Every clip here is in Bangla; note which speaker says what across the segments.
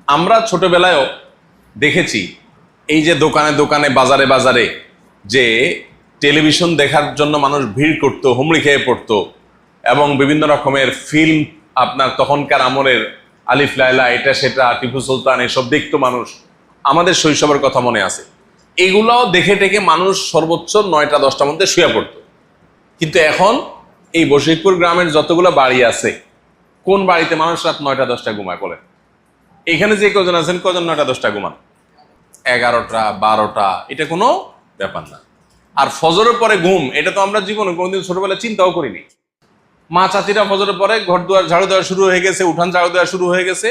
Speaker 1: আমরা ছোটবেলায়ও দেখেছি এই যে দোকানে দোকানে বাজারে বাজারে যে টেলিভিশন দেখার জন্য মানুষ ভিড় করতো, হুমড়ি খেয়ে পড়তো, এবং বিভিন্ন রকমের ফিল্ম আপনার তখনকার আমলের আলিফ লায়লা এটা সেটা টিপু সুলতান এসব দেখতো মানুষ। আমাদের শৈশবের কথা মনে আছে। এগুলাও দেখে টেকে মানুষ সর্বোচ্চ 9টা 10টার মধ্যে শুয়ে পড়তো। কিন্তু এখন এই বশিকপুর গ্রামের যতগুলো বাড়ি আছে, কোন বাড়িতে মানুষ রাত 9টা 10টা ঘুমায় বলেন? এখানে যে কজন আছেন কজন 9টা 10টা ঘুমান? 11টা 12টা, এটা কোনো ব্যাপার না। আর ফজরের পরে ঘুম, এটা তো আমরা জীবনে কোনোদিন ছোটবেলায় চিন্তাও করিনি। মা চাচিরা ফজরের পরে ঘর দুয়ার ঝাড়ু দেওয়া শুরু হয়ে গেছে, উঠান ঝাড়ু দেওয়া শুরু হয়ে গেছে,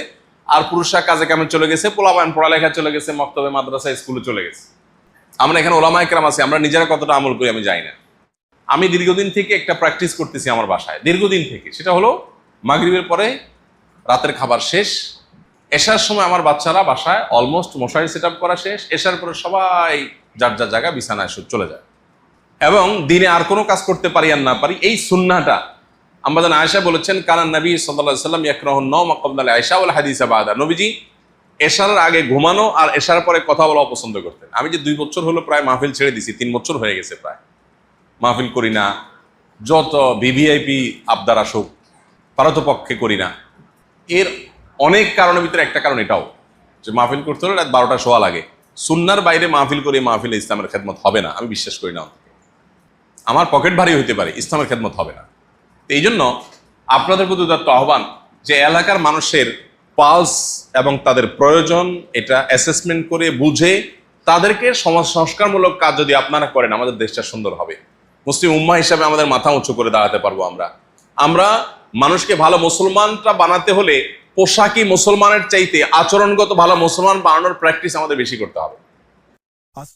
Speaker 1: আর পুরুষরা কাজে কামে চলে গেছে, পোলাপান পড়ালেখা চলে গেছে, মক্তবে মাদ্রাসা স্কুলে চলে গেছে। আমরা এখানে ওলামা ইকরাম আছি, আমরা নিজেরা কতটা আমল করি আমি জানি না। আমি দীর্ঘদিন থেকে একটা প্র্যাকটিস করতেছি আমার বাসায়, দীর্ঘদিন থেকে। সেটা হলো মাগরিবের পরে রাতের খাবার শেষ, এশার সময় আমার বাচ্চারা বাসায় অলমোস্ট মশারি সেট আপ করা শেষ, এশার পরে সবাই যার যার জায়গা বিছানায় চলে যায়। এবং দিনে আর কোনো কাজ করতে পারি আর না পারি, এই সুন্নাহটা আমাদের আয়েশা বলেছেন, কানান নবী সাল্লাল্লাহু আলাইহি ওয়াসাল্লাম ইয়াকরাহুন নাওম ক্বাবলা আল-ইশা ওয়াল হাদিসা বাদা। নবীজি এশার আগে ঘুমানো আর এশার পরে কথা বলা অপছন্দ করতেন। আমি যে 2 বছর হলো প্রায় মাহফিল ছেড়ে দিছি, 3 বছর হয়ে গেছে প্রায় মাহফিল করি না। যত ভিভিআইপি আবদার আসুক পারতপক্ষে করি না। এর অনেক কারণের ভিতরে একটা কারণ এটাও যে মাহফিল করতে হলে রাত 12টা সোয়া লাগে। সুন্নার বাইরে মাহফিল করে মাহফিলে ইসলামের খেদমত হবে না, আমি বিশ্বাস করি না। আমার পকেট ভারী হইতে পারে, ইসলামের খেদমত হবে না। এই জন্য আপনাদের প্রতি একটা আহ্বান যে এলাকার মানুষের পালস এবং তাদের প্রয়োজন এটা অ্যাসেসমেন্ট করে বুঝে তাদেরকে সমাজ সংস্কারমূলক কাজ যদি আপনারা করেন, আমাদের দেশটা সুন্দর হবে। মুসলিম উম্মাহ হিসাবে আমাদের মাথা উঁচু করে দাঁড়াতে পারবো আমরা মানুষকে ভালো মুসলমানটা বানাতে হলে পোশাকি মুসলমানের চাইতে আচরণগত ভালো মুসলমান বানানোর প্র্যাকটিস আমাদের বেশি করতে হবে।